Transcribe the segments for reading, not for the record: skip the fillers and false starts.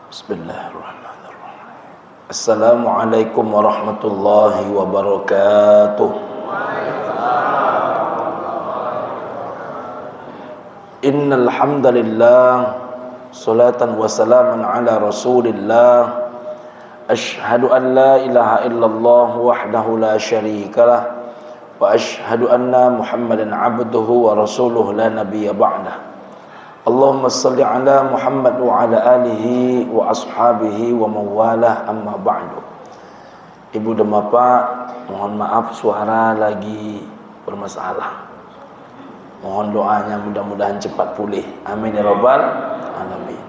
Bismillahirrahmanirrahim. Assalamualaikum warahmatullahi wabarakatuh. Innal hamdalillah salatan wa salaman ala Rasulillah. Asyhadu an la ilaha illallah wahdahu la syarikalah wa asyhadu anna Muhammadan abduhu wa rasuluhu la nabiyya ba'dah. Allahumma salli ala Muhammad wa ala alihi wa ashabihi wa mawalah, amma ba'du. Ibu dan bapak, mohon maaf suara lagi bermasalah. Mohon doanya mudah-mudahan cepat pulih. Amin ya rabbal alamin.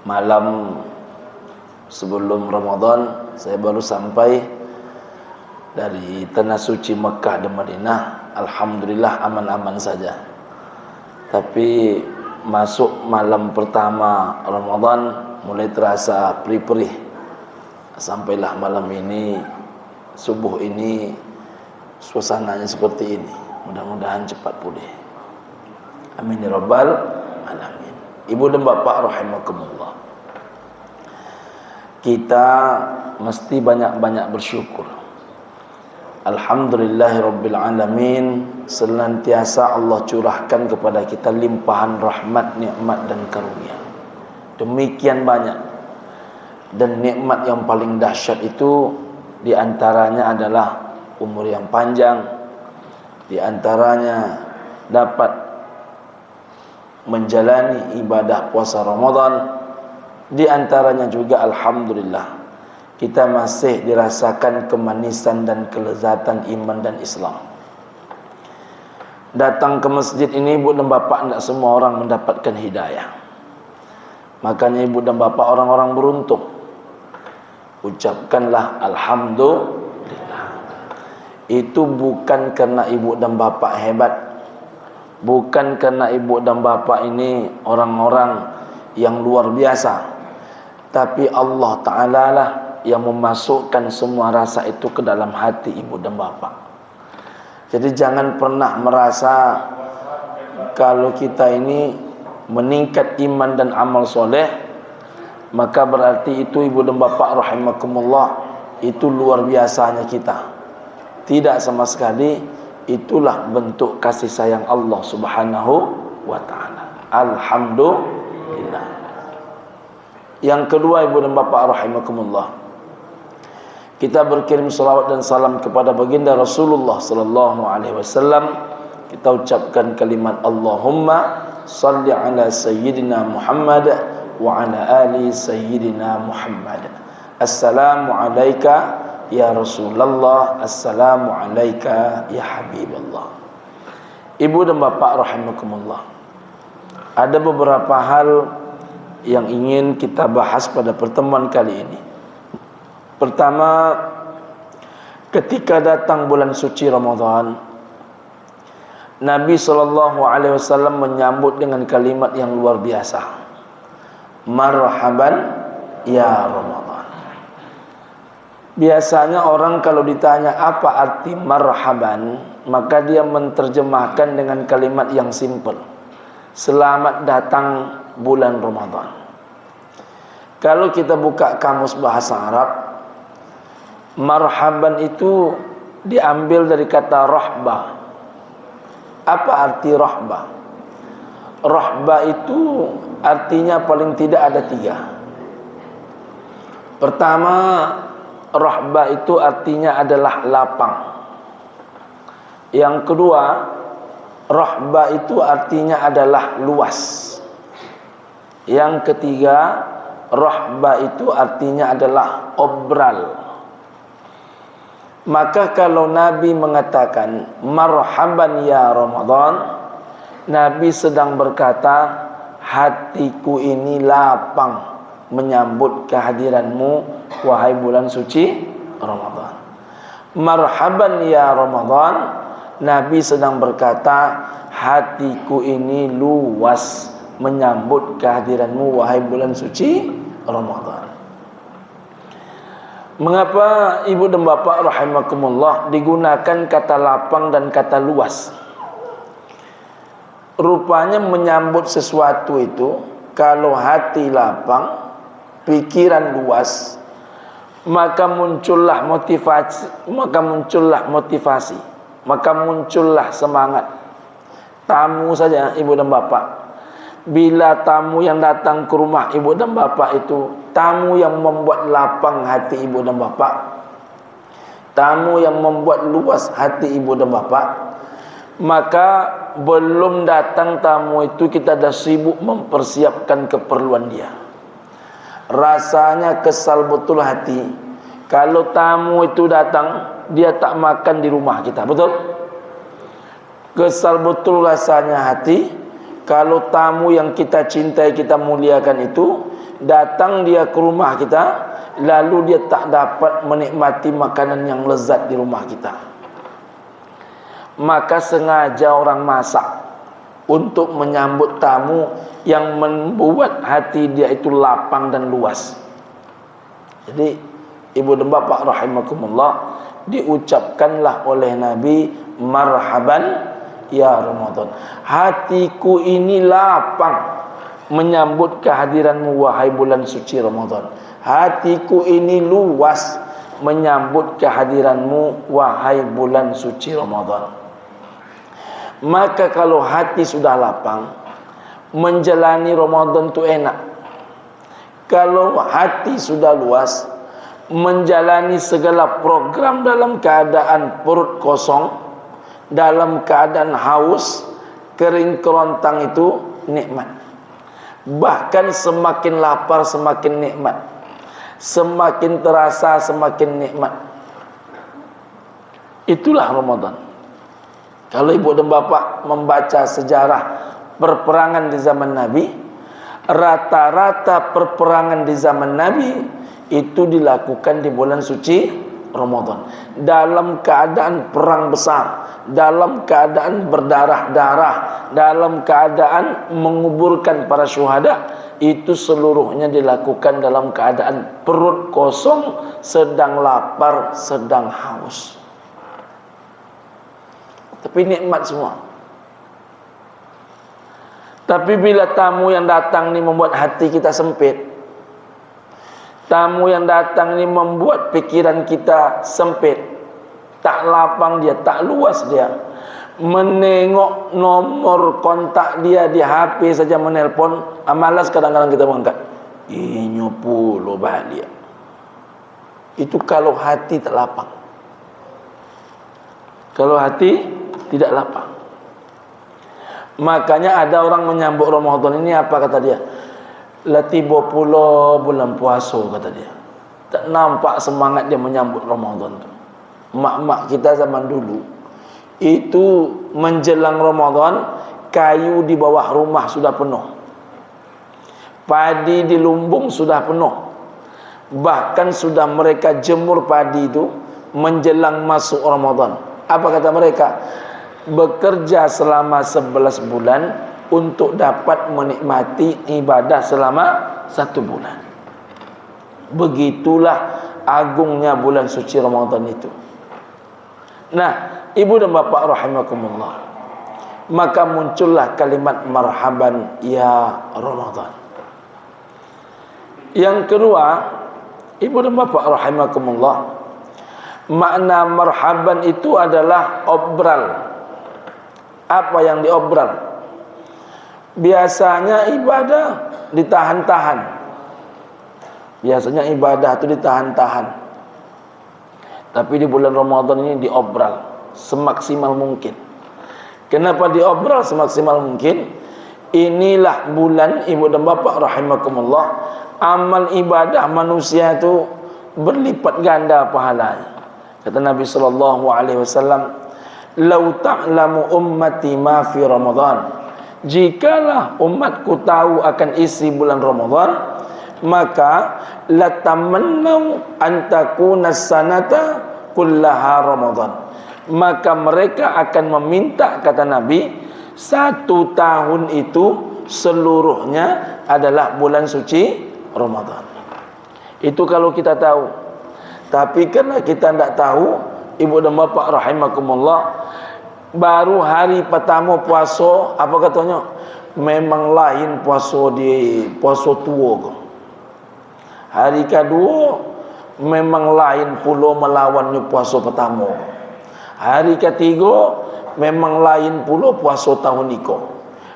Malam sebelum Ramadan saya baru sampai dari tanah suci Mekah dan Madinah. Alhamdulillah aman-aman saja. Tapi masuk malam pertama Ramadan mulai terasa perih-perih. Sampailah malam ini, subuh ini, suasananya seperti ini. Mudah-mudahan cepat pulih. Amin ya rabbal alamin. Ibu dan bapak rahimakumullah, kita mesti banyak-banyak bersyukur. Alhamdulillahirabbil alamin. Senantiasa Allah curahkan kepada kita limpahan rahmat, nikmat dan karunia. Demikian banyak. Dan nikmat yang paling dahsyat itu diantaranya adalah umur yang panjang. Diantaranya dapat menjalani ibadah puasa Ramadan. Diantaranya juga alhamdulillah kita masih dirasakan kemanisan dan kelezatan iman dan Islam. Datang ke masjid ini ibu dan bapak, tidak semua orang mendapatkan hidayah. Makanya ibu dan bapak orang-orang beruntung. Ucapkanlah alhamdulillah. Itu bukan karena ibu dan bapak hebat, bukan karena ibu dan bapak ini orang-orang yang luar biasa, tapi Allah Ta'ala lah yang memasukkan semua rasa itu ke dalam hati ibu dan bapak. Jadi jangan pernah merasa kalau kita ini meningkat iman dan amal soleh, maka berarti itu ibu dan bapak rahimakumullah, itu luar biasanya kita. Tidak sama sekali. Itulah bentuk kasih sayang Allah Subhanahu wa ta'ala. Alhamdulillah. Yang kedua ibu dan bapak rahimakumullah, kita berkirim salawat dan salam kepada baginda Rasulullah sallallahu alaihi wasallam. Kita ucapkan kalimat Allahumma salli ala sayyidina Muhammad wa ala ali sayyidina Muhammad. Assalamu alayka ya Rasulullah, assalamu alayka ya Habiballah. Ibu dan bapak rahimakumullah, ada beberapa hal yang ingin kita bahas pada pertemuan kali ini. Pertama, ketika datang bulan suci Ramadan, Nabi SAW menyambut dengan kalimat yang luar biasa. Marhaban ya Ramadan. Biasanya orang kalau ditanya apa arti marhaban, maka dia menerjemahkan dengan kalimat yang simpel. Selamat datang bulan Ramadan. Kalau kita buka kamus bahasa Arab, marhaban itu diambil dari kata rahbah. Apa arti rahbah? Rahbah itu artinya paling tidak ada 3. Pertama, rahbah itu artinya adalah lapang. Yang kedua, rahbah itu artinya adalah luas. Yang ketiga, rahbah itu artinya adalah obral. Maka kalau Nabi mengatakan marhaban ya Ramadan, Nabi sedang berkata, hatiku ini lapang menyambut kehadiranmu wahai bulan suci Ramadan. Marhaban ya Ramadan, Nabi sedang berkata, hatiku ini luas menyambut kehadiranmu wahai bulan suci Ramadan. Mengapa ibu dan bapak rahimakumullah digunakan kata lapang dan kata luas? Rupanya menyambut sesuatu itu kalau hati lapang, pikiran luas, maka muncullah motivasi, maka muncullah semangat. Tamu saja ibu dan bapa, bila tamu yang datang ke rumah ibu dan bapa itu tamu yang membuat lapang hati ibu dan bapa, tamu yang membuat luas hati ibu dan bapa, maka belum datang tamu itu kita dah sibuk mempersiapkan keperluan dia. Rasanya kesal betul hati kalau tamu itu datang dia tak makan di rumah kita, betul? Kesal betul rasanya hati kalau tamu yang kita cintai, kita muliakan itu datang dia ke rumah kita, lalu dia tak dapat menikmati makanan yang lezat di rumah kita. Maka sengaja orang masak untuk menyambut tamu yang membuat hati dia itu lapang dan luas. Jadi ibu dan bapa rahimakumullah, diucapkanlah oleh Nabi, marhaban ya Ramadan, hatiku ini lapang menyambut kehadiranmu wahai bulan suci Ramadan. Hatiku ini luas menyambut kehadiranmu wahai bulan suci Ramadan. Maka kalau hati sudah lapang, menjalani Ramadan itu enak. Kalau hati sudah luas, menjalani segala program dalam keadaan perut kosong, dalam keadaan haus, kering kerontang, itu nikmat. Bahkan semakin lapar semakin nikmat, semakin terasa semakin nikmat. Itulah Ramadan. Kalau ibu dan bapa membaca sejarah perperangan di zaman Nabi, rata-rata perperangan di zaman Nabi itu dilakukan di bulan suci Ramadan, dalam keadaan perang besar, dalam keadaan berdarah-darah, dalam keadaan menguburkan para syuhada, itu seluruhnya dilakukan dalam keadaan perut kosong, sedang lapar, sedang haus. Tapi nikmat semua. Tapi bila tamu yang datang ni membuat hati kita sempit, tamu yang datang ni membuat pikiran kita sempit, tak lapang dia, tak luas dia, menengok nomor kontak dia di HP saja menelpon, malas kadang-kadang kita mengangkat. Inyo puluh bahagia. Itu kalau hati tak lapang. Kalau hati tidak lapang. Makanya ada orang menyambut Ramadan ini, apa kata dia? Latibo pula bulan puasa, kata dia. Tak nampak semangat dia menyambut Ramadan tu. Mak-mak kita zaman dulu itu menjelang Ramadan, kayu di bawah rumah sudah penuh, padi di lumbung sudah penuh, bahkan sudah mereka jemur padi itu menjelang masuk Ramadan. Apa kata mereka? Bekerja selama 11 bulan untuk dapat menikmati ibadah selama 1 bulan. Begitulah agungnya bulan suci Ramadan itu. Nah, ibu dan bapa rahimakumullah, maka muncullah kalimat marhaban ya Ramadan. Yang kedua, ibu dan bapa rahimakumullah, makna marhaban itu adalah obral. Apa yang diobral? Biasanya ibadah ditahan-tahan. Biasanya ibadah itu ditahan-tahan. Tapi di bulan Ramadan ini diobral semaksimal mungkin. Kenapa diobral semaksimal mungkin? Inilah bulan ibu dan bapa rahimakumullah, amal ibadah manusia itu berlipat ganda pahalanya. Kata Nabi sallallahu alaihi wasallam, "Lau ta'lamu ummati ma fi Ramadan." Jikalah umatku tahu akan isi bulan Ramadan, maka latamannau an takuna sanata kullaha Ramadan. Maka mereka akan meminta, kata Nabi, 1 tahun itu seluruhnya adalah bulan suci Ramadan. Itu kalau kita tahu. Tapi karena kita tidak tahu, ibu dan bapa rahimakumullah, baru hari pertama puasa, apa katanya? memang lain puasa tua ke. Hari kedua memang lain pula melawannya puasa pertama. Hari ketiga memang lain pula puasa tahun nikah.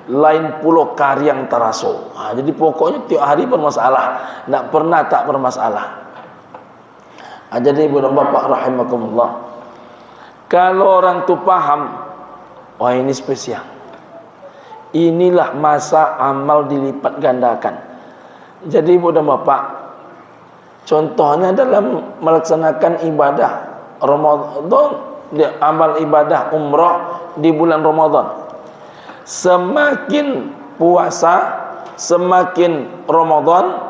Lain pula karyang terasa. Jadi pokoknya tiap hari bermasalah, tak pernah tak bermasalah. Jadi ibu dan bapa rahimakumullah, kalau orang tu faham, wah ini spesial, inilah masa amal dilipat gandakan. Jadi ibu dan bapa, contohnya dalam melaksanakan ibadah Ramadan, amal ibadah umrah di bulan Ramadan, semakin puasa, semakin Ramadan,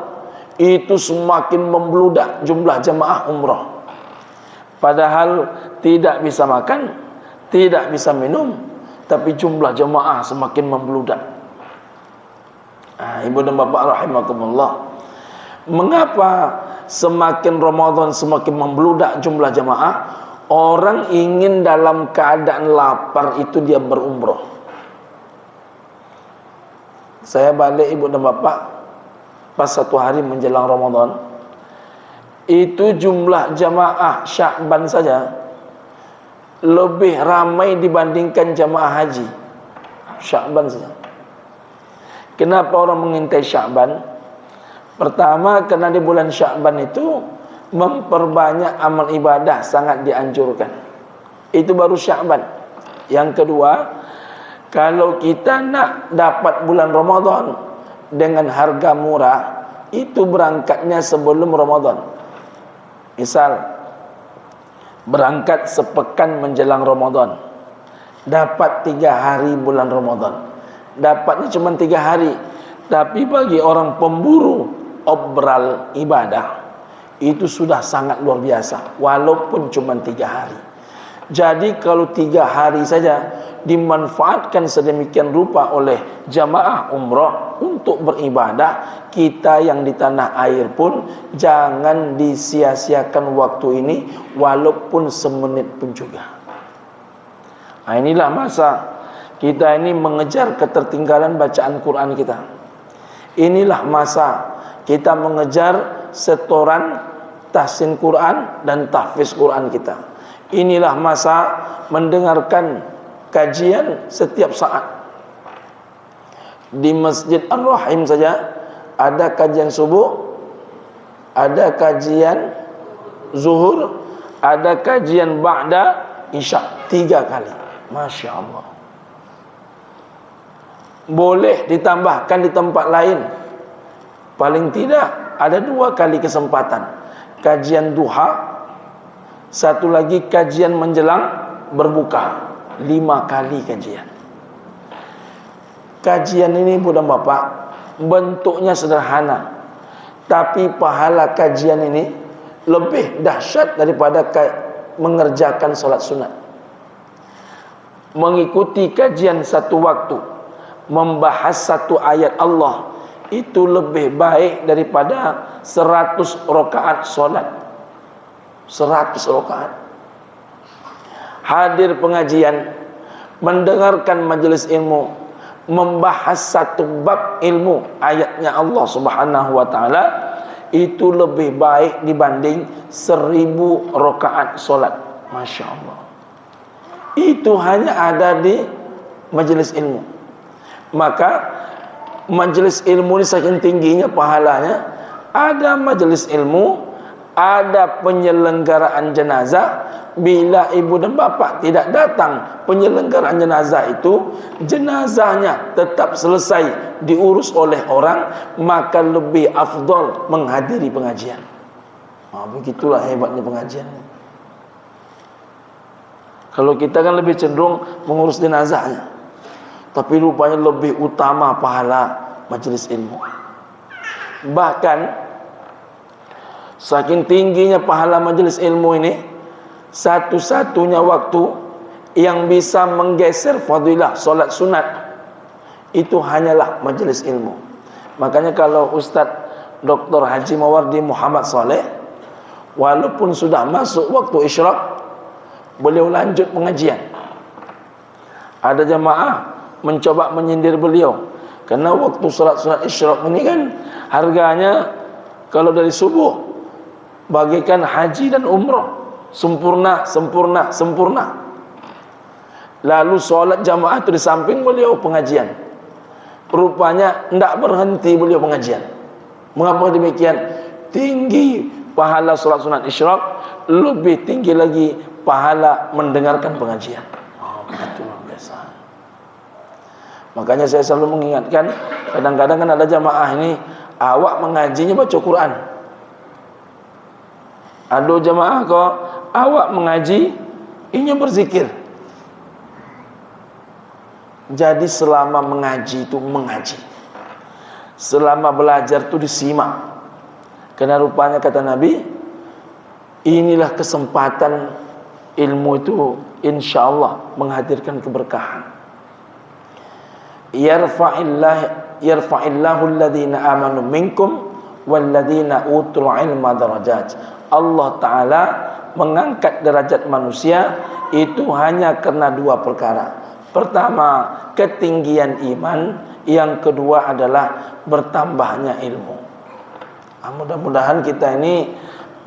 itu semakin membludak jumlah jemaah umrah. Padahal tidak bisa makan, tidak bisa minum, tapi jumlah jemaah semakin membludak. Ibu dan bapa rahimakumullah, mengapa semakin Ramadan semakin membludak jumlah jemaah? Orang ingin dalam keadaan lapar itu dia berumrah. Saya balik ibu dan bapa pas satu hari menjelang Ramadan, itu jumlah jamaah Sya'ban saja lebih ramai dibandingkan jamaah haji Sya'ban saja. Kenapa orang mengintai Sya'ban? Pertama, karena di bulan Sya'ban itu memperbanyak amal ibadah sangat dianjurkan. Itu baru Sya'ban. Yang kedua, kalau kita nak dapat bulan Ramadan dengan harga murah, itu berangkatnya sebelum Ramadan. Misal berangkat sepekan menjelang Ramadan, dapat 3 hari bulan Ramadan, dapatnya cuma 3 hari. Tapi bagi orang pemburu obral ibadah, itu sudah sangat luar biasa, walaupun cuma 3 hari. Jadi kalau 3 hari saja dimanfaatkan sedemikian rupa oleh jamaah umrah untuk beribadah, kita yang di tanah air pun jangan disia-siakan waktu ini walaupun semenit pun juga. Inilah masa kita ini mengejar ketertinggalan bacaan Quran kita. Inilah masa kita mengejar setoran tahsin Quran dan tahfiz Quran kita. Inilah masa mendengarkan kajian setiap saat. Di Masjid Ar-Rahim saja ada kajian subuh, ada kajian zuhur, ada kajian ba'da isya, 3 kali. Masya Allah. Boleh ditambahkan di tempat lain, paling tidak ada 2 kali kesempatan. Kajian duha, satu lagi kajian menjelang berbuka, 5 kali kajian. Kajian ini ibu dan bapak bentuknya sederhana, tapi pahala kajian ini lebih dahsyat daripada mengerjakan solat sunat. Mengikuti kajian satu waktu, membahas satu ayat Allah, itu lebih baik daripada 100 rakaat solat. 100 rakaat. Hadir pengajian, mendengarkan majelis ilmu, membahas satu bab ilmu ayatnya Allah Subhanahu wa taala, itu lebih baik dibanding 1000 rakaat solat. Masya Allah. Itu hanya ada di majelis ilmu. Maka majelis ilmu ini saking tingginya pahalanya, ada majelis ilmu, ada penyelenggaraan jenazah. Bila ibu dan bapa tidak datang penyelenggaraan jenazah itu, jenazahnya tetap selesai diurus oleh orang, maka lebih afdal menghadiri pengajian. Begitulah hebatnya pengajian. Kalau kita kan lebih cenderung mengurus jenazahnya, tapi rupanya lebih utama pahala majelis ilmu. Bahkan saking tingginya pahala majelis ilmu ini, satu-satunya waktu yang bisa menggeser fadilah solat sunat itu hanyalah majelis ilmu. Makanya kalau Ustadz Dr. Haji Mawardi Muhammad Saleh, walaupun sudah masuk waktu isyraq, beliau lanjut pengajian. Ada jamaah mencoba menyindir beliau, Karena waktu sunat isyraq ini kan harganya kalau dari subuh bagikan haji dan umrah, sempurna. Lalu solat jamaah itu di samping beliau pengajian. Rupanya tidak berhenti beliau pengajian. Mengapa demikian? Tinggi pahala solat sunat isyraq, lebih tinggi lagi pahala mendengarkan pengajian. Itu luar biasa. Makanya saya selalu mengingatkan, kadang-kadang kan ada jamaah ini awak mengajinya baca Quran. Ada jamaah kok awak mengaji ini berzikir. Jadi selama mengaji itu mengaji, selama belajar itu disimak. Karena rupanya kata Nabi, inilah kesempatan ilmu itu insyaallah menghadirkan keberkahan. Yarfa'illahu alladhina amanu minkum walladhina utul ilma darajat. Allah Ta'ala mengangkat derajat manusia itu hanya karena dua perkara. Pertama, ketinggian iman. Yang kedua adalah bertambahnya ilmu. Mudah-mudahan kita ini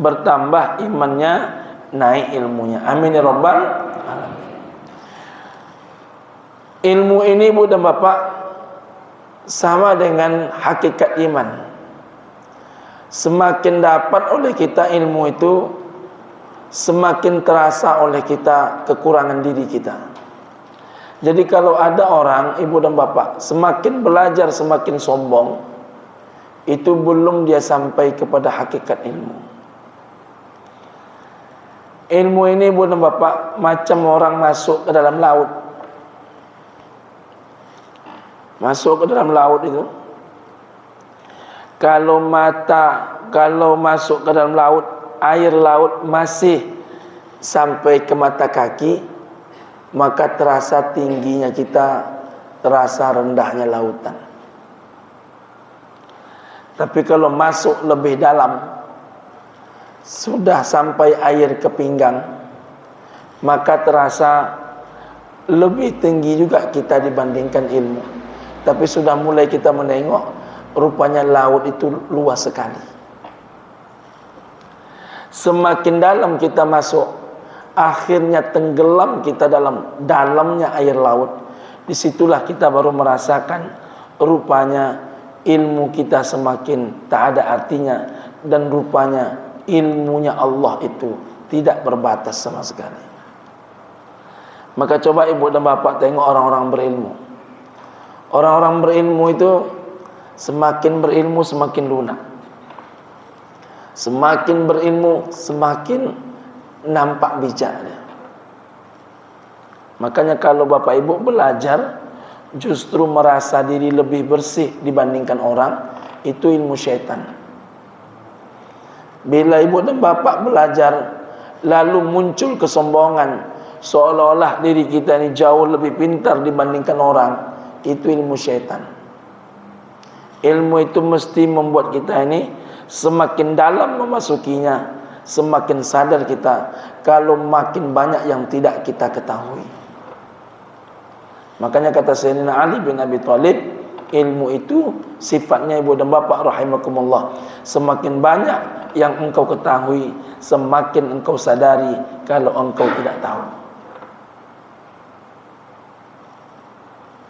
bertambah imannya, naik ilmunya. Amin ya rabbal alamin. Ilmu ini Ibu dan Bapak sama dengan hakikat iman. Semakin dapat oleh kita ilmu itu, semakin terasa oleh kita kekurangan diri kita. Jadi kalau ada orang, Ibu dan Bapak, semakin belajar semakin sombong, itu belum dia sampai kepada hakikat ilmu. Ilmu ini Ibu dan Bapak macam orang masuk ke dalam laut. Masuk ke dalam laut itu, kalau masuk ke dalam laut, air laut masih sampai ke mata kaki, maka terasa tingginya kita, terasa rendahnya lautan. Tapi kalau masuk lebih dalam, sudah sampai air ke pinggang, maka terasa lebih tinggi juga kita dibandingkan ilmu. Tapi sudah mulai kita menengok, rupanya laut itu luas sekali. Semakin dalam kita masuk, akhirnya tenggelam kita dalam dalamnya air laut. Disitulah kita baru merasakan rupanya ilmu kita semakin tak ada artinya, dan rupanya ilmunya Allah itu tidak berbatas sama sekali. Maka coba Ibu dan Bapak tengok orang-orang berilmu. Orang-orang berilmu itu semakin berilmu semakin lunak. Semakin berilmu semakin nampak bijaknya. Makanya kalau Bapak Ibu belajar justru merasa diri lebih bersih dibandingkan orang, itu ilmu syaitan. Bila Ibu dan Bapak belajar lalu muncul kesombongan, seolah-olah diri kita ini jauh lebih pintar dibandingkan orang, itu ilmu syaitan. Ilmu itu mesti membuat kita ini semakin dalam memasukinya, semakin sadar kita kalau makin banyak yang tidak kita ketahui. Makanya kata Sayyidina Ali bin Abi Thalib, ilmu itu sifatnya Ibu dan Bapak rahimakumullah, semakin banyak yang engkau ketahui, semakin engkau sadari kalau engkau tidak tahu.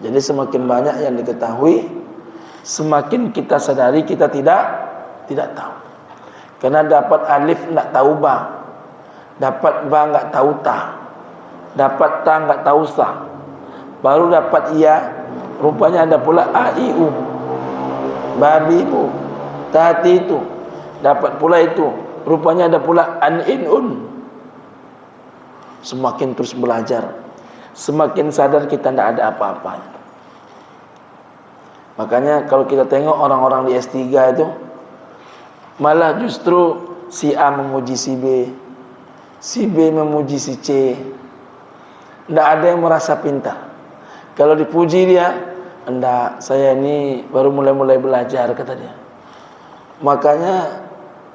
Jadi semakin banyak yang diketahui, semakin kita sadari kita tidak tahu. Karena dapat alif enggak tahu ba, dapat ba enggak tahu ta, dapat ta enggak tahu sa, baru dapat iya, rupanya ada pula a i u, babi bu, tati itu, dapat pula itu, rupanya ada pula an in un. Semakin terus belajar, semakin sadar kita tidak ada apa-apanya. Makanya kalau kita tengok orang-orang di S3 itu, malah justru si A memuji si B memuji si C. Tidak ada yang merasa pintar. Kalau dipuji dia, enggak, saya ini baru mulai belajar, kata dia. Makanya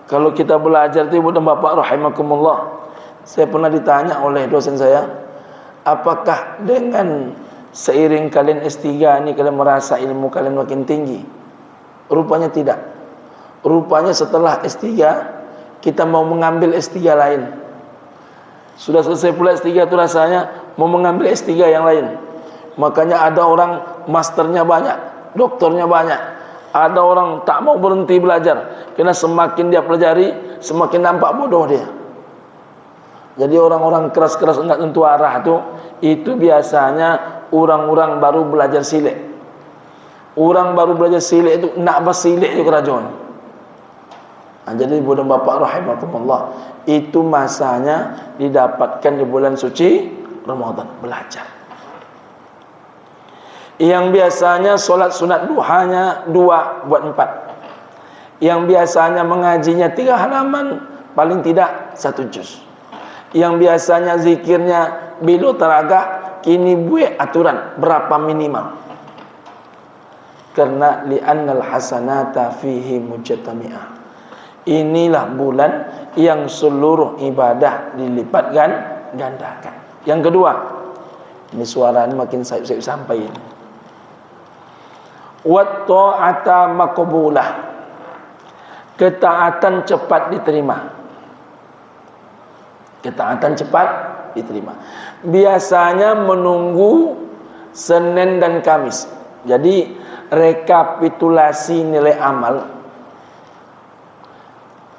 kalau kita belajar itu Ibu dan Bapak rahimakumullah, saya pernah ditanya oleh dosen saya, apakah dengan seiring kalian S3 ni kalian merasa ilmu kalian makin tinggi. Rupanya tidak. Rupanya setelah S3 kita mau mengambil S3 lain. Sudah selesai pula S3 itu rasanya mau mengambil S3 yang lain. Makanya ada orang masternya banyak, doktornya banyak. Ada orang tak mau berhenti belajar, karena semakin dia pelajari semakin nampak bodoh dia. Jadi orang-orang keras-keras enggak tentu arah itu biasanya orang-orang baru belajar silik. Orang baru belajar silik itu nak bersilik di kerajaan. Jadi ibu dan bapa rahimakumullah, itu masanya didapatkan di bulan suci Ramadan, belajar. Yang biasanya solat sunat duhanya 2 buat 4. Yang biasanya mengajinya 3 halaman, paling tidak 1 juz. Yang biasanya zikirnya bilo teragak, kini buat aturan berapa minimal. Karena li'annal hasanata fihi mujtami'ah. Inilah bulan yang seluruh ibadah dilipat gandakan. Yang kedua, ini suara ini makin sayup-sayup sampai ini. Wat ta'ata maqbulah. Ketaatan cepat diterima. Ketaatan cepat diterima. Biasanya menunggu Senin dan Kamis. Jadi rekapitulasi nilai amal.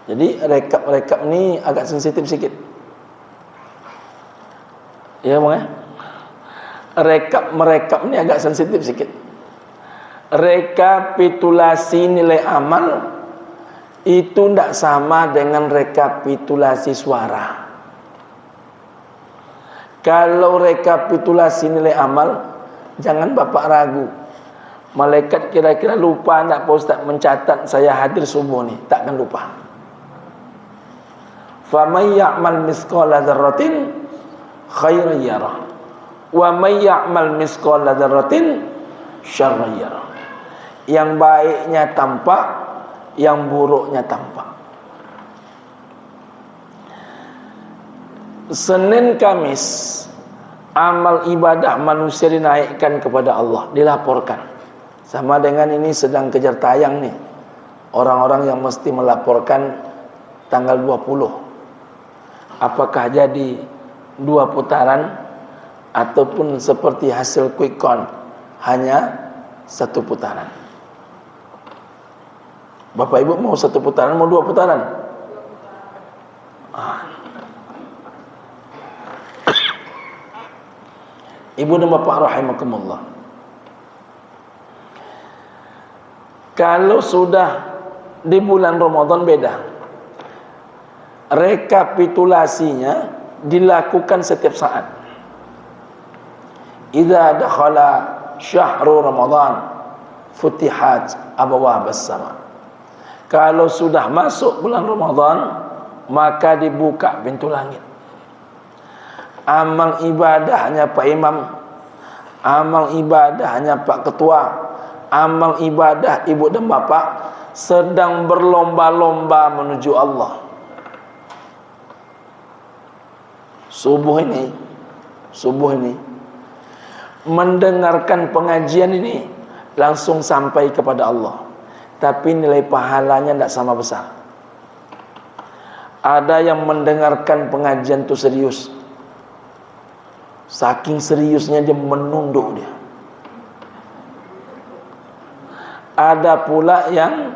Jadi rekap ni agak sensitif sikit. Ya bang ya. Merekap ni agak sensitif sikit. Rekapitulasi nilai amal itu tidak sama dengan rekapitulasi suara. Kalau rekapitulasi nilai amal, jangan bapak ragu. Malaikat kira-kira lupa tak Pak Ustaz mencatat saya hadir subuh ni? Takkan lupa. Faman ya'mal misqala dzarratin khairan yarah wa may ya'mal misqala dzarratin syarran yarah. Yang baiknya tampak, yang buruknya tampak. Senin Kamis amal ibadah manusia dinaikkan kepada Allah, dilaporkan. Sama dengan ini sedang kejar tayang nih. Orang-orang yang mesti melaporkan tanggal 20. Apakah jadi 2 putaran ataupun seperti hasil quick count hanya 1 putaran. Bapak Ibu mau 1 putaran, mau 2 putaran? Ibu dan bapak rahimakumullah, kalau sudah di bulan Ramadan beda. Rekapitulasinya dilakukan setiap saat. Idza dakhala syahrul Ramadan futihat abwaabus sama. Kalau sudah masuk bulan Ramadan, maka dibuka pintu langit. Amal ibadahnya Pak Imam, amal ibadahnya Pak Ketua, amal ibadah ibu dan bapak sedang berlomba-lomba menuju Allah. Subuh ini mendengarkan pengajian ini langsung sampai kepada Allah, tapi nilai pahalanya tidak sama besar. Ada yang mendengarkan pengajian itu serius, saking seriusnya dia menunduk dia. Ada pula yang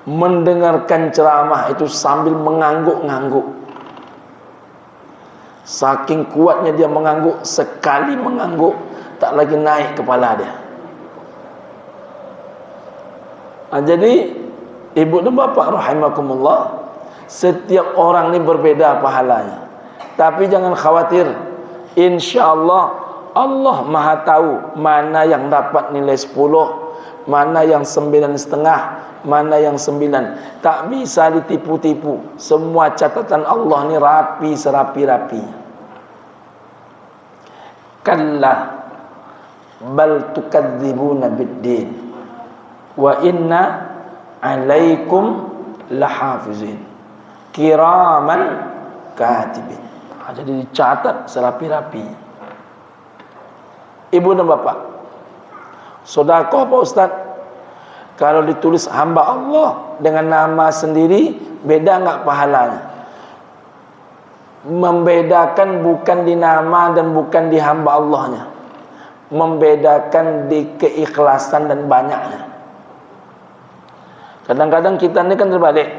mendengarkan ceramah itu sambil mengangguk-ngangguk. Saking kuatnya dia mengangguk, sekali mengangguk tak lagi naik kepala dia. Jadi ibu dan bapak rahimakumullah, setiap orang ini berbeda pahalanya. Tapi jangan khawatir, insyaallah Allah Maha tahu mana yang dapat nilai 10, mana yang 9,5, mana yang 9. Tak bisa ditipu-tipu. Semua catatan Allah ni rapi serapi-rapinya. Kalla bal tukadzibuna biddin wa inna alaikum lahafizin kiraman katibin. Jadi dicatat serapi-rapi. ibu dan bapa. Sedekah Pak Ustaz, kalau ditulis hamba Allah dengan nama sendiri, beda enggak pahalanya? Membedakan bukan di nama dan bukan di hamba Allahnya, membedakan di keikhlasan dan banyaknya. Kadang-kadang kita ini kan terbalik.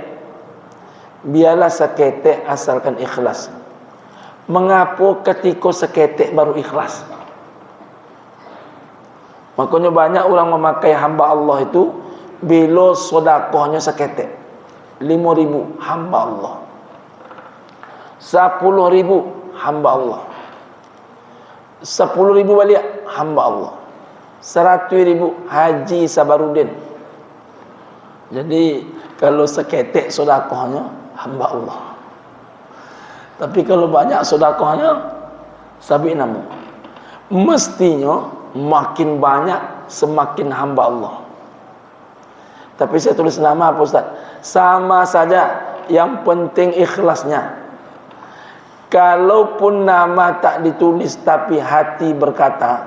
Biarlah seketek asalkan ikhlas. Mengapa ketika seketek baru ikhlas? Makanya banyak orang memakai hamba Allah itu bila sedekahnya seketek. 5.000 hamba Allah, 10.000 hamba Allah, 10.000 balik hamba Allah, 100.000 Haji Sabarudin. Jadi kalau seketek sedekahnya hamba Allah, tapi kalau banyak sedekahnya sabi nama. Mestinya makin banyak semakin hamba Allah. Tapi saya tulis nama apa Ustaz? Sama saja, yang penting ikhlasnya. Kalaupun nama tak ditulis tapi hati berkata,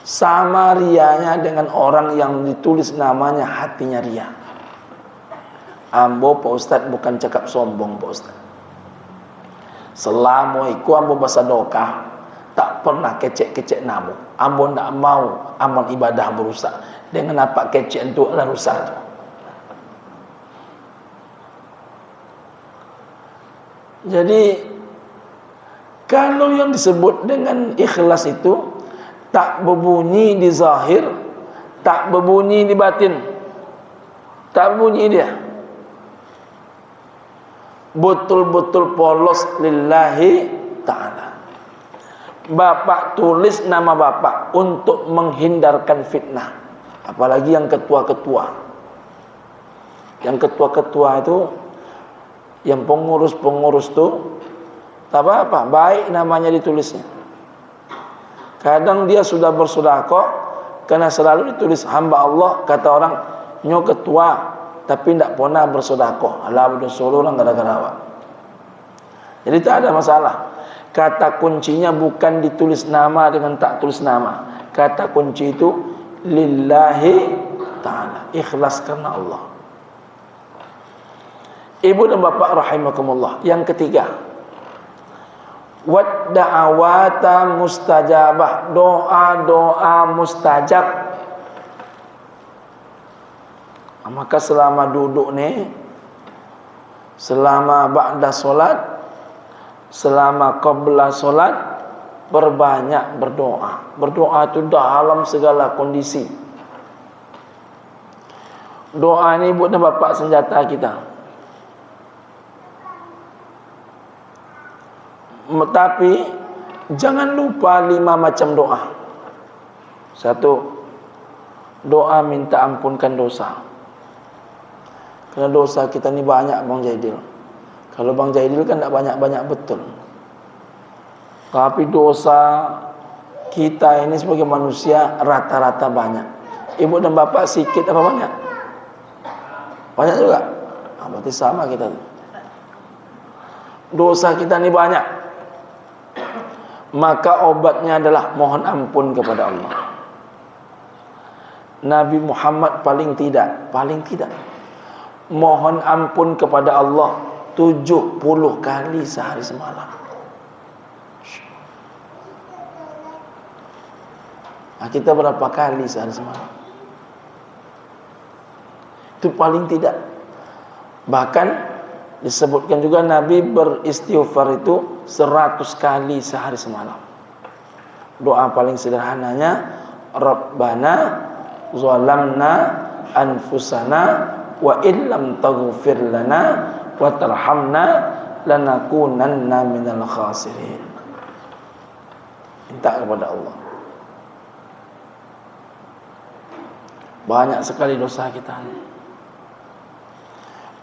sama rianya dengan orang yang ditulis namanya hatinya ria. Ambo Pak Ustaz bukan cakap sombong Pak Ustaz. Selama iku ambo bersedekah tak pernah kecek-kecek namu. Ambo ndak mau amal ibadah berusak. Dengan apa kecek itu adalah rusak tu. Jadi kalau yang disebut dengan ikhlas itu tak berbunyi di zahir, tak berbunyi di batin, tak berbunyi dia, betul-betul polos lillahi ta'ala. Bapak tulis nama bapak untuk menghindarkan fitnah. Apalagi yang ketua-ketua. Yang ketua-ketua itu, yang pengurus-pengurus itu, tak apa-apa, baik namanya ditulisnya. Kadang dia sudah bersedekah, karena selalu ditulis hamba Allah, kata orang, nyo ketua, tapi tidak pernah bersedekah. Allah berdosa orang gara-gara awak. Jadi tak ada masalah. Kata kuncinya bukan ditulis nama dengan tak tulis nama. Kata kunci itu lillahi ta'ala, ikhlas karena Allah. Ibu dan bapak rahimakumullah. Yang ketiga, wad da'awata mustajabah, doa-doa mustajab. Maka selama duduk ni, selama ba'da solat, selama qabla solat, berbanyak berdoa. Berdoa itu dalam segala kondisi. Doa ini ibu dan bapak senjata kita. Tapi jangan lupa 5 macam doa. 1, doa minta ampunkan dosa. Karena dosa kita ni banyak Bang Jaidil. Kalau Bang Jaidil kan tak banyak-banyak betul. Tapi dosa kita ini sebagai manusia rata-rata banyak. Ibu dan bapak sikit apa banyak? Banyak juga. Berarti sama kita. Dosa kita ni banyak. Maka obatnya adalah mohon ampun kepada Allah. Nabi Muhammad paling tidak mohon ampun kepada Allah 70 kali sehari semalam. Nah, kita berapa kali sehari semalam? Itu paling tidak. Bahkan disebutkan juga Nabi beristighfar itu 100 kali sehari semalam. Doa paling sederhananya, Rabbana zalamna anfusana wa illam taghfir lana wa tarhamna lanakunanna minal khasirin. Minta kepada Allah. Banyak sekali dosa kita.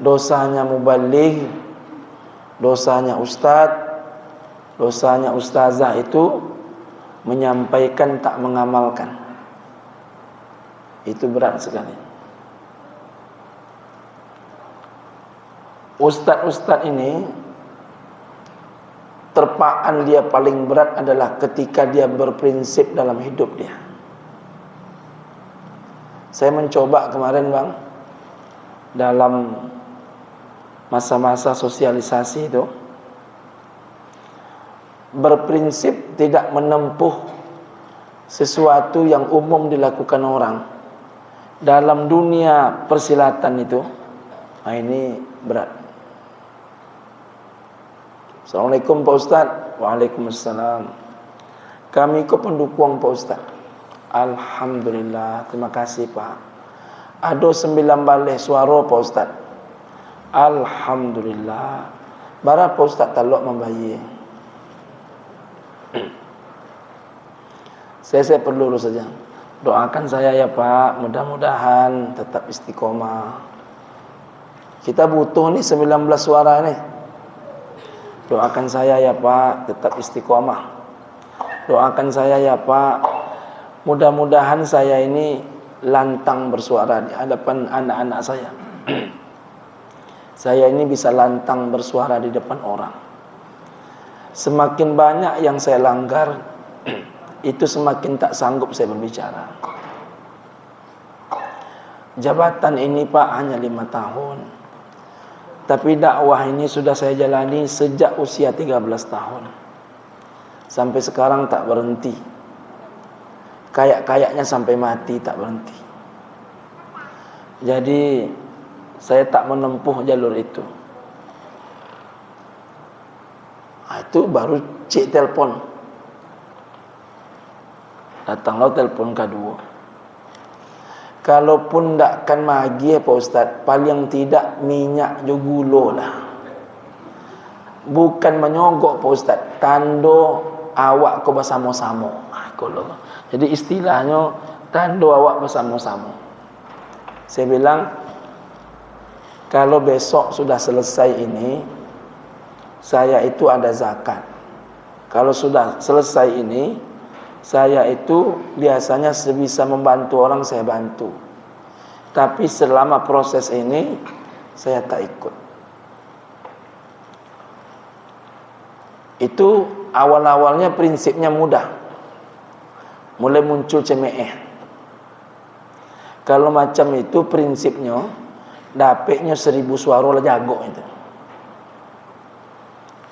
Dosanya mubaligh, dosanya ustaz, dosanya ustazah itu menyampaikan tak mengamalkan. Itu berat sekali. Ustaz-ustaz ini terpaan dia paling berat adalah ketika dia berprinsip dalam hidup dia. Saya mencoba kemarin bang, dalam masa-masa sosialisasi itu, berprinsip tidak menempuh sesuatu yang umum dilakukan orang dalam dunia persilatan itu. Nah, ini berat. Assalamualaikum Pak Ustaz. Waalaikumsalam. Kami ikut pendukung Pak Ustaz. Alhamdulillah, terima kasih Pak. Ada 9 balik suara Pak Ustaz. Alhamdulillah. Berapa Ustaz taluk membayar? Saya perlu dulu saja. Doakan saya ya Pak, mudah-mudahan tetap istiqomah. Kita butuh nih 19 suara nih. Doakan saya ya Pak, tetap istiqomah. Doakan saya ya Pak, mudah-mudahan saya ini lantang bersuara di hadapan anak-anak saya. Saya ini bisa lantang bersuara di depan orang. Semakin banyak yang saya langgar, itu semakin tak sanggup saya berbicara. Jabatan ini Pak hanya 5 tahun, tapi dakwah ini sudah saya jalani sejak usia 13 tahun. Sampai sekarang tak berhenti. Kayak-kayaknya sampai mati tak berhenti. Jadi saya tak menempuh jalur itu. Itu baru cik telpon. Datanglah telpon kedua. Kalaupun tak kan magi Pak Ustaz, paling tidak minyak jo gula lah. Bukan menyogok Pak Ustaz, tando awak ko bersama-sama. Jadi istilahnya tando awak bersama-sama. Saya bilang, kalau besok sudah selesai ini, saya itu ada zakat. Kalau sudah selesai ini, saya itu biasanya sebisa membantu orang saya bantu. Tapi selama proses ini saya tak ikut. Itu awal-awalnya prinsipnya mudah. Mulai muncul cemeeh. Kalau macam itu prinsipnya, dapatnya 1000 suara lah jago itu.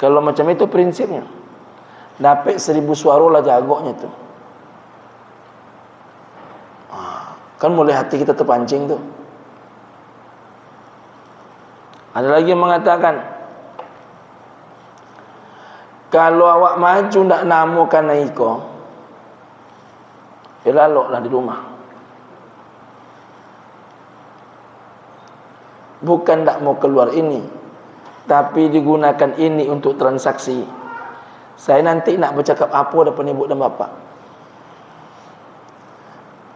Kalau macam itu prinsipnya, dapat 1000 suara lah jagonya tu. Kan mulai hati kita terpancing tu. Ada lagi yang mengatakan, kalau awak maju nak namukan naiko, eloklah di rumah. Bukan tak mau keluar ini, tapi digunakan ini untuk transaksi. Saya nanti nak bercakap apa depan ibu dan bapa.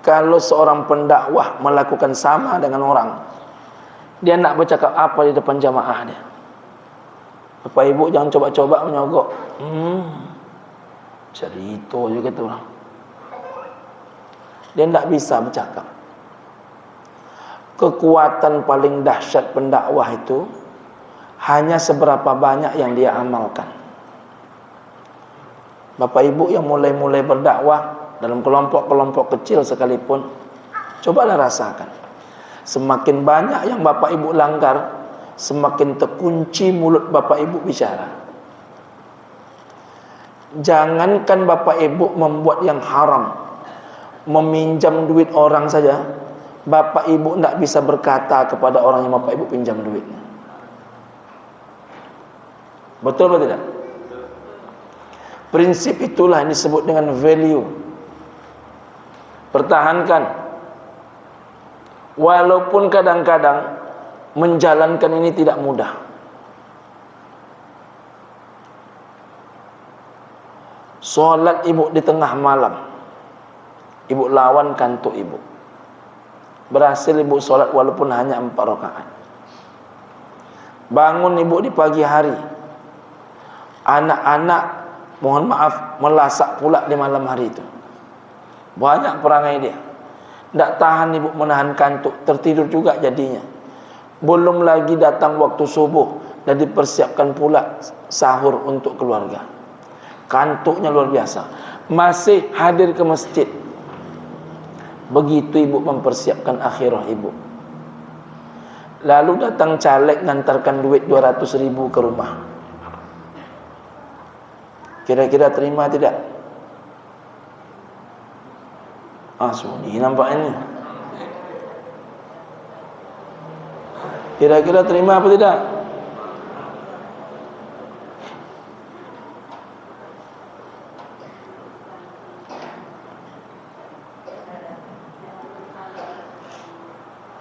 Kalau seorang pendakwah melakukan sama dengan orang, dia nak bercakap apa di depan jamaah dia. Bapak ibu jangan coba-coba menyogok. Cerita juga tu orang. Dia tak bisa bercakap. Kekuatan paling dahsyat pendakwah itu hanya seberapa banyak yang dia amalkan. Bapak ibu yang mulai-mulai berdakwah dalam kelompok-kelompok kecil sekalipun, cobalah rasakan. Semakin banyak yang bapak ibu langgar, semakin terkunci mulut bapak ibu bicara. Jangankan bapak ibu membuat yang haram, meminjam duit orang saja, bapak ibu tidak bisa berkata kepada orang yang bapak ibu pinjam duitnya. Betul atau tidak? Prinsip itulah yang disebut dengan value. Pertahankan. Walaupun kadang-kadang menjalankan ini tidak mudah. Solat ibu di tengah malam, ibu lawan kantuk ibu. Berhasil ibu solat walaupun hanya 4 rakaat. Bangun ibu di pagi hari, anak-anak mohon maaf melasak pula di malam hari itu. Banyak perangai dia. Tak tahan ibu menahan kantuk, tertidur juga jadinya. Belum lagi datang waktu subuh dan dipersiapkan pula sahur untuk keluarga. kantuknya luar biasa, masih hadir ke masjid. Begitu ibu mempersiapkan akhirah ibu. Lalu datang caleg ngantarkan duit 200.000 ke rumah. Kira-kira terima tidak? Sunyi nampaknya. Kira-kira terima apa tidak?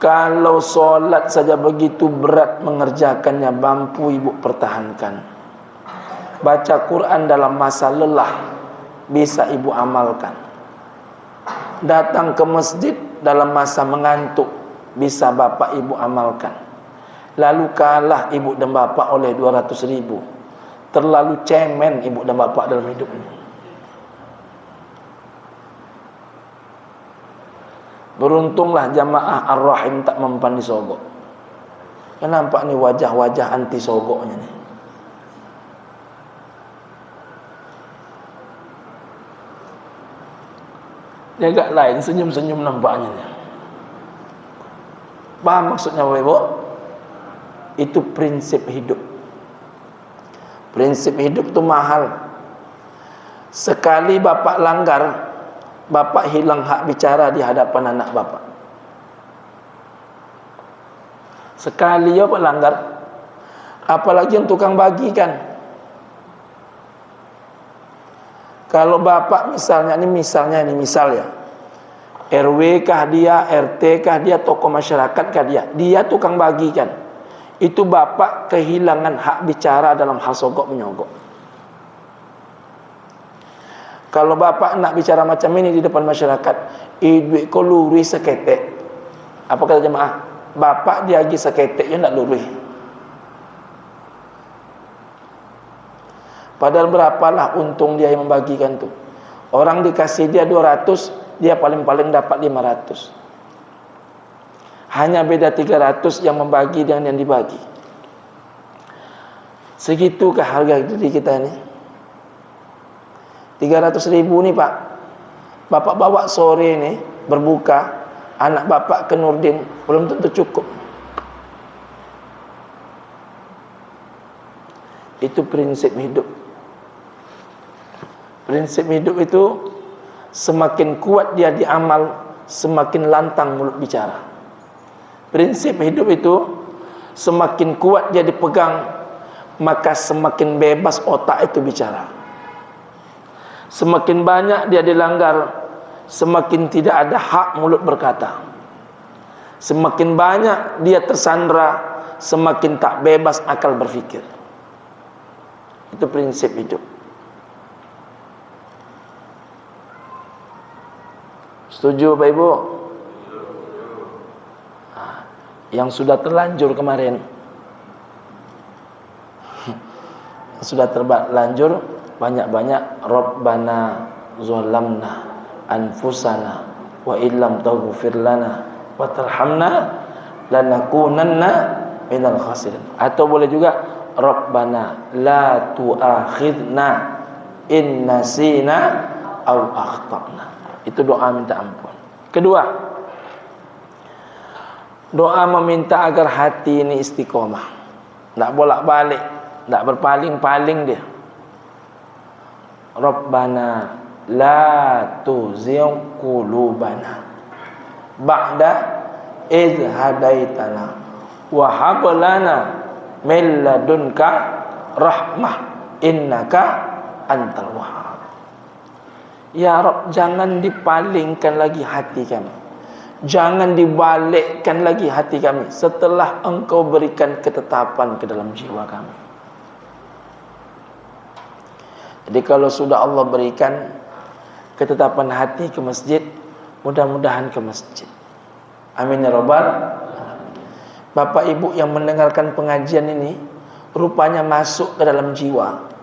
Kalau solat saja begitu berat mengerjakannya, mampu ibu pertahankan. Baca Quran dalam masa lelah, bisa ibu amalkan. Datang ke masjid dalam masa mengantuk, bisa bapak ibu amalkan. Lalu kalah ibu dan bapak oleh 200.000. Terlalu cemen ibu dan bapak dalam hidupnya. Beruntunglah jamaah Ar-Rahim tak mempan disogok. Kenapa nih wajah-wajah anti sogoknya nih? Dia agak lain, senyum-senyum nampaknya nih. Paham maksudnya Bapak Ibu? Itu prinsip hidup. Prinsip hidup itu mahal. Sekali bapak langgar, bapak hilang hak bicara di hadapan anak bapak. Sekali bapak langgar, apalagi yang tukang bagikan. Kalau bapak misalnya misal ya, RW kah dia, RT kah dia, tokoh masyarakat kah dia tukang bagikan. Itu bapak kehilangan hak bicara dalam hal sogok menyogok. Kalau bapak nak bicara macam ini di depan masyarakat, duit ko lurui seketek. Apa kata jemaah? Bapak dia lagi seketek, dia nak lurui. Padahal berapalah untung dia yang membagikan tu. Orang dikasih dia 200, dia paling-paling dapat 500. Hanya beda 300 yang membagi dengan yang dibagi. Segitukah harga diri kita ini? 300.000 nih Pak, bapak bawa sore nih berbuka, anak bapak ke Nurdin, belum tentu cukup. Itu prinsip hidup. Prinsip hidup itu semakin kuat dia di amal, semakin lantang mulut bicara. Prinsip hidup itu semakin kuat dia dipegang, maka semakin bebas otak itu bicara. Semakin banyak dia dilanggar, semakin tidak ada hak mulut berkata. Semakin banyak dia tersandera, semakin tak bebas akal berfikir. Itu prinsip hidup. Setuju Bapak Ibu? Yang sudah terlanjur kemarin, sudah terlanjur banyak-banyak Rabbana zalamna anfusana wa illam taghfir lana wa tarhamna lanakunanna minal khasirin. Atau boleh juga Rabbana la tu'akhidna in nasina aw akhtana. Itu doa minta ampun. Kedua, doa meminta agar hati ini istiqomah, tak bolak-balik, tak berpaling-paling dia. Rabbana la tuzigh qulubana ba'da idh hadaitana wa hab lana min ladunka rahmah innaka antal wahhab. Ya Rabb, jangan dipalingkan lagi hati kami, jangan dibalikkan lagi hati kami setelah Engkau berikan ketetapan ke dalam jiwa kami. Jadi kalau sudah Allah berikan ketetapan hati ke masjid, mudah-mudahan ke masjid. Amin ya Rabbal. Bapak Ibu yang mendengarkan pengajian ini rupanya masuk ke dalam jiwa.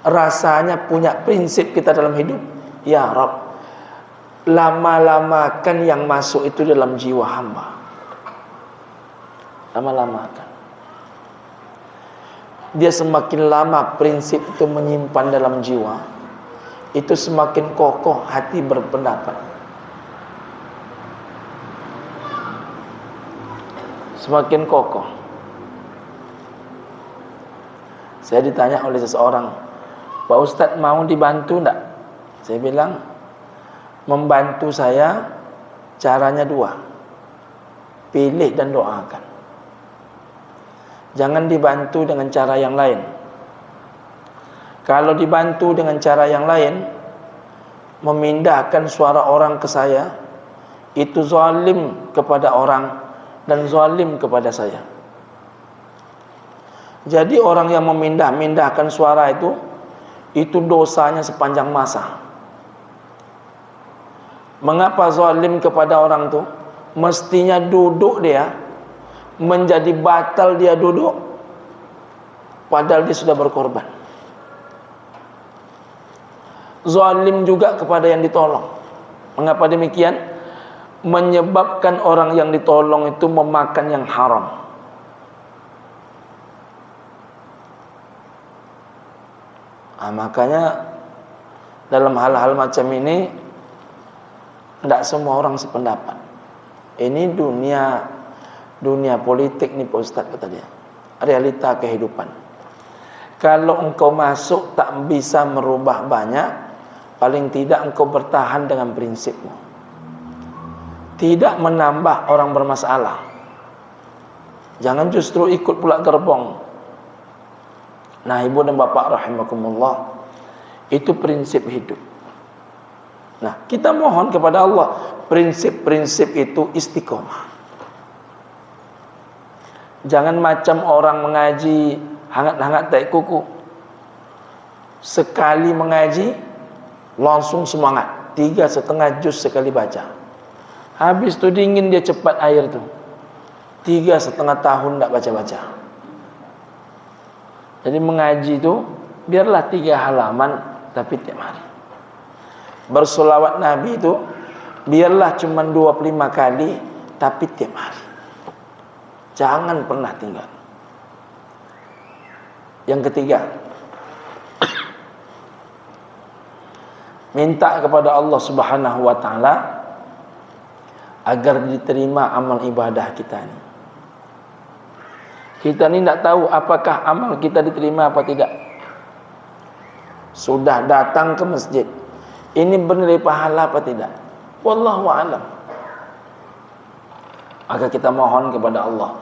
Rasanya punya prinsip kita dalam hidup. Ya Rabb, lama-lamakan yang masuk itu dalam jiwa hamba. Lama-lamakan. dia semakin lama prinsip itu menyimpan dalam jiwa, itu semakin kokoh hati berpendapat. Semakin kokoh. Saya ditanya oleh seseorang, Pak Ustadz mau dibantu enggak? Saya bilang, membantu saya caranya dua. Pilih dan doakan. Jangan dibantu dengan cara yang lain. Kalau dibantu dengan cara yang lain, memindahkan suara orang ke saya, itu zalim kepada orang dan zalim kepada saya. Jadi orang yang memindahkan suara itu dosanya sepanjang masa. Mengapa zalim kepada orang itu? Mestinya duduk dia, menjadi batal dia duduk, padahal dia sudah berkorban. Zalim juga kepada yang ditolong. Mengapa demikian? Menyebabkan orang yang ditolong itu memakan yang haram. Makanya dalam hal-hal macam ini tidak semua orang sependapat. Ini dunia politik nih Pak Ustadz, kata dia. Realita kehidupan. Kalau engkau masuk tak bisa merubah banyak, paling tidak engkau bertahan dengan prinsipmu. Tidak menambah orang bermasalah. Jangan justru ikut pula gerbong. Nah, ibu dan bapak rahimakumullah, itu prinsip hidup. Nah, kita mohon kepada Allah, prinsip-prinsip itu istiqomah. Jangan macam orang mengaji hangat-hangat tai kuku. Sekali mengaji langsung semangat, 3,5 juz sekali baca. Habis tu dingin dia cepat air tu. 3,5 tahun tak baca-baca. Jadi mengaji itu biarlah 3 halaman tapi tiap hari. Bersolawat Nabi itu biarlah cuma 25 kali tapi tiap hari. Jangan pernah tinggal. Yang ketiga, minta kepada Allah Subhanahu wa taala agar diterima amal ibadah kita ini. Kita ni tak tahu apakah amal kita diterima apa tidak. Sudah datang ke masjid, ini bernilai pahala apa tidak? Wallahu a'lam. Maka kita mohon kepada Allah,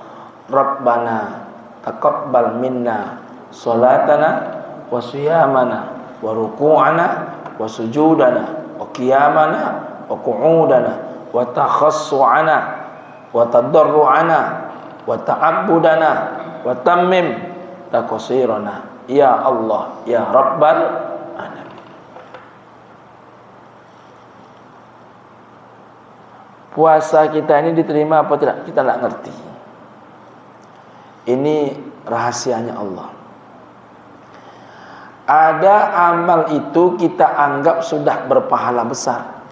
Rabbana taqabbal minna salatana wa siyamana wa ruku'ana wa sujudana wa qiyamana wa qu'udana wa takhassu'ana wa tadarru'ana wa ta'abbudana wa tammim taqsirana ya Allah ya Rabbal alamin. Puasa kita ini diterima apa tidak? Kita tak ngerti. Ini rahasianya Allah. Ada amal itu kita anggap sudah berpahala besar,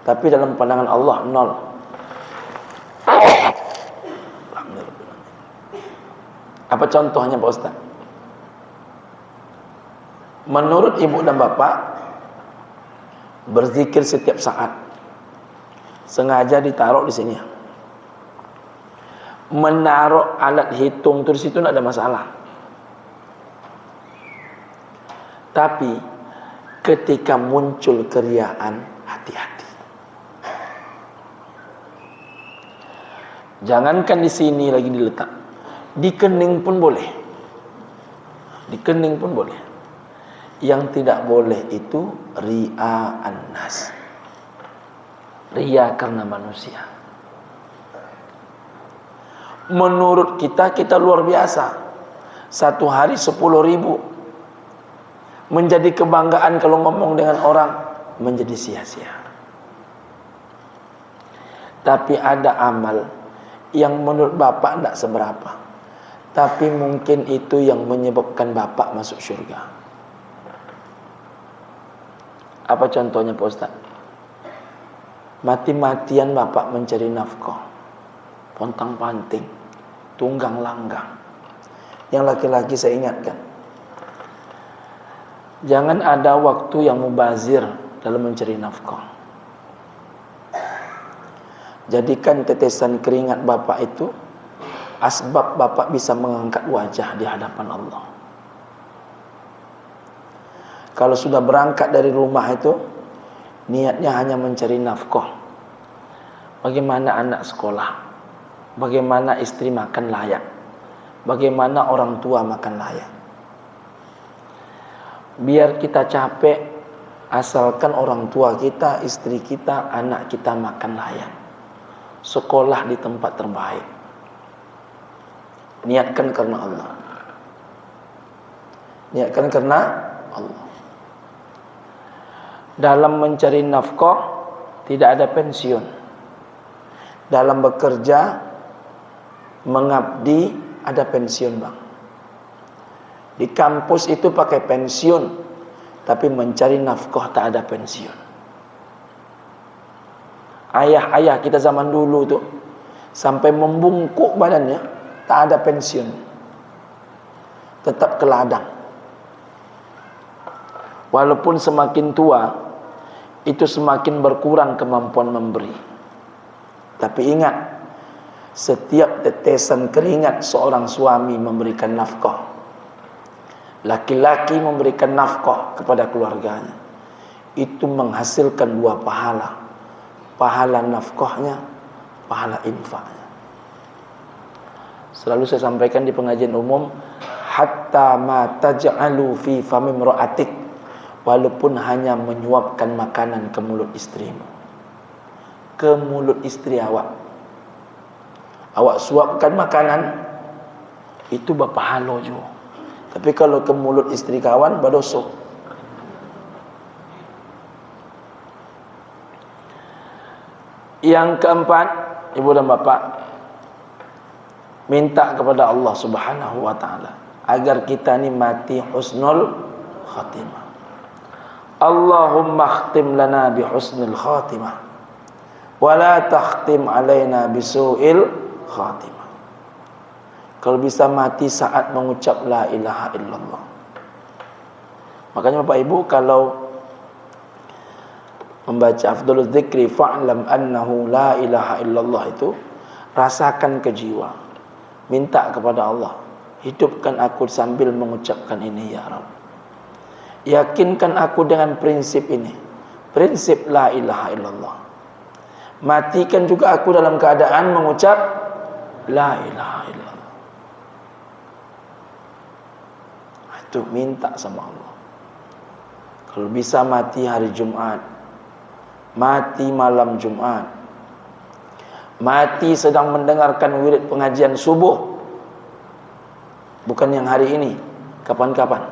tapi dalam pandangan Allah nol. Apa contohnya Pak Ustaz? Menurut ibu dan bapak, berzikir setiap saat, sengaja ditaruh di sini. Menaruh alat hitung itu di situ tidak ada masalah. Tapi ketika muncul keriaan, hati-hati. Jangankan di sini lagi diletak, di kening pun boleh. Di kening pun boleh. Yang tidak boleh itu ria'an nas. Ria karena manusia. Menurut kita luar biasa. Satu hari 10.000. Menjadi kebanggaan kalau ngomong dengan orang, menjadi sia-sia. Tapi ada amal yang menurut bapak tidak seberapa, tapi mungkin itu yang menyebabkan bapak masuk syurga. Apa contohnya Pak Ustaz? Mati-matian bapak mencari nafkah, pontang-panting, tunggang langgang. Yang laki-laki saya ingatkan, jangan ada waktu yang mubazir dalam mencari nafkah. Jadikan tetesan keringat bapak itu asbab bapak bisa mengangkat wajah di hadapan Allah. Kalau sudah berangkat dari rumah itu, niatnya hanya mencari nafkah. Bagaimana anak sekolah, bagaimana istri makan layak, bagaimana orang tua makan layak. Biar kita capek, asalkan orang tua kita, istri kita, anak kita makan layak, sekolah di tempat terbaik. Niatkan karena Allah. Niatkan karena Allah. Dalam mencari nafkah tidak ada pensiun. Dalam bekerja mengabdi ada pensiun, bang. Di kampus itu pakai pensiun, tapi mencari nafkah tak ada pensiun. Ayah-ayah kita zaman dulu tuh sampai membungkuk badannya, tak ada pensiun, tetap ke ladang. Walaupun semakin tua, itu semakin berkurang kemampuan memberi. Tapi ingat, setiap tetesan keringat seorang suami memberikan nafkah, laki-laki memberikan nafkah kepada keluarganya, itu menghasilkan dua pahala. Pahala nafkahnya, pahala infaknya. Selalu saya sampaikan di pengajian umum, hatta ma taj'alu fi fami imra'atik, walaupun hanya menyuapkan makanan ke mulut istrimu, ke mulut istri awak suapkan makanan, itu berpahala juga. Tapi kalau ke mulut istri kawan, berdosa. Yang keempat, ibu dan bapak, minta kepada Allah Subhanahu wa ta'ala agar kita ni mati husnul khatimah. Allahumma khtim lana bi husnul khatimah wa la takhtim alaina bi su'il khatimah. Kalau bisa mati saat mengucap la ilaha illallah. Makanya bapak ibu kalau membaca afdhaluz dzikri fa'lam annahu la ilaha illallah itu, rasakan ke jiwa, minta kepada Allah, hidupkan aku sambil mengucapkan ini ya Rabb. Yakinkan aku dengan prinsip ini, prinsip la ilaha illallah. Matikan juga aku dalam keadaan mengucap la ilaha illallah. Itu minta sama Allah. Kalau bisa mati hari Jumat, mati malam Jumat, mati sedang mendengarkan wirid pengajian subuh, bukan yang hari ini, kapan-kapan,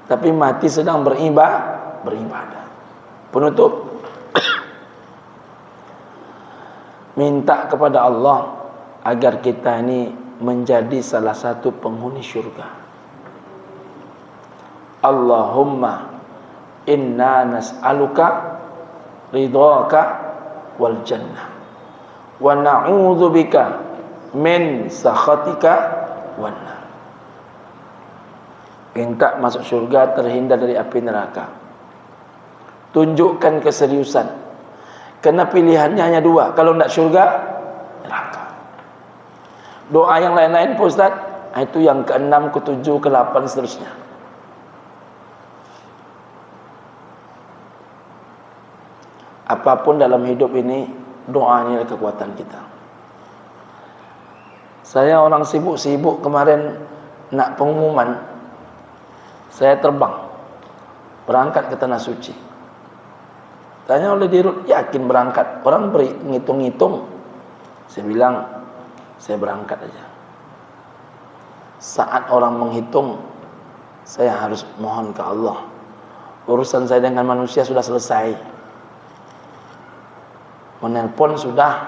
tapi mati sedang beribadah. Penutup, minta kepada Allah agar kita ini menjadi salah satu penghuni syurga. Allahumma inna nas'aluka ridhaka wal jannah wa na'udzubika min sakhatika wan nar. Minta masuk syurga, terhindar dari api neraka. Tunjukkan keseriusan, karena pilihannya hanya dua, kalau tidak syurga, neraka. Doa yang lain-lain Pak Ustaz, itu yang ke-6, ke-7, ke-8 seterusnya. Apapun dalam hidup ini, doanya adalah kekuatan kita. Saya orang sibuk-sibuk kemarin nak pengumuman, saya terbang berangkat ke Tanah Suci. Tanya oleh dirut, yakin berangkat? Orang beri ngitung-ngitung. Saya bilang, saya berangkat aja. Saat orang menghitung, saya harus mohon ke Allah. Urusan saya dengan manusia sudah selesai. Menelpon sudah,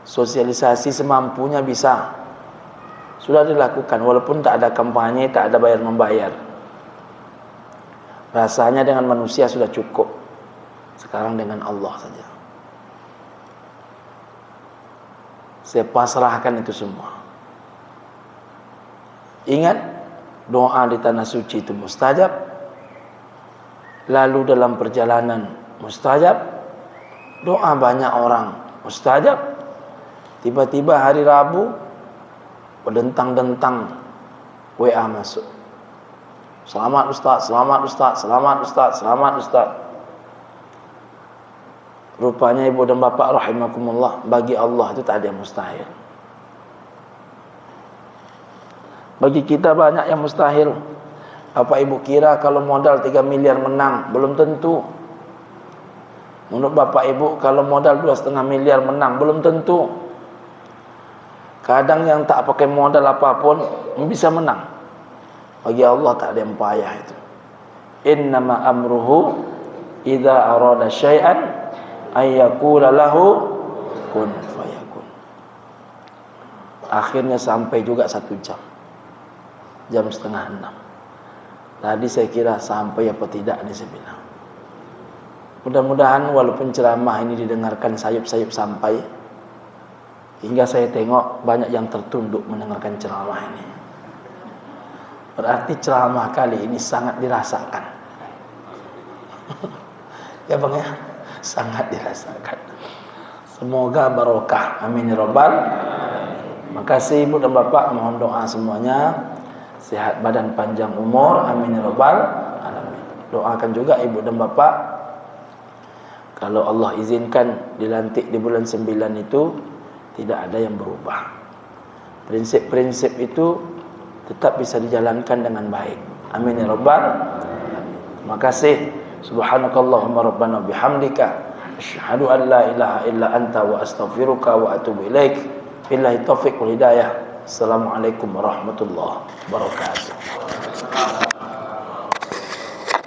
sosialisasi semampunya bisa, sudah dilakukan, walaupun tak ada kampanye, tak ada bayar-membayar. Rasanya dengan manusia sudah cukup. Sekarang dengan Allah saja. Saya pasrahkan itu semua. Ingat, doa di tanah suci itu mustajab. Lalu dalam perjalanan mustajab. Doa banyak orang mustajab. Tiba-tiba hari Rabu, berdentang-dentang WA masuk. Selamat Ustaz, selamat Ustaz, selamat Ustaz, selamat Ustaz. Rupanya ibu dan bapa rahimakumullah, bagi Allah itu tak ada yang mustahil. Bagi kita banyak yang mustahil. Apa ibu kira kalau modal 3 miliar menang? Belum tentu. Menurut bapak ibu kalau modal 2,5 miliar menang? Belum tentu. Kadang yang tak pakai modal apapun bisa menang. Bagi Allah tak ada yang payah itu. Innama amruhu idza arada syai'an ayyakula lahu kun fayakun. Akhirnya sampai juga 1 jam. Jam setengah 6. Tadi saya kira sampai apa tidak ini saya bilang. Mudah-mudahan walaupun ceramah ini didengarkan sayup-sayup sampai, hingga saya tengok banyak yang tertunduk mendengarkan ceramah ini. Berarti ceramah kali ini sangat dirasakan. Ya bang ya, sangat dirasakan. Semoga barokah. Amin ya rabbal alamin. Makasih ibu dan bapak, mohon doa semuanya. Sehat badan, panjang umur. Amin ya rabbal alamin. Doakan juga ibu dan bapak, kalau Allah izinkan dilantik di bulan 9 itu tidak ada yang berubah. Prinsip-prinsip itu tetap bisa dijalankan dengan baik. Amin ya rabbal alamin. Terima kasih. Subhanakallahumma rabbana bihamdika asyhadu an la ilaha illa anta wa astaghfiruka wa atubu ilaik. Billahi taufiq wal hidayah. Assalamualaikum warahmatullahi wabarakatuh.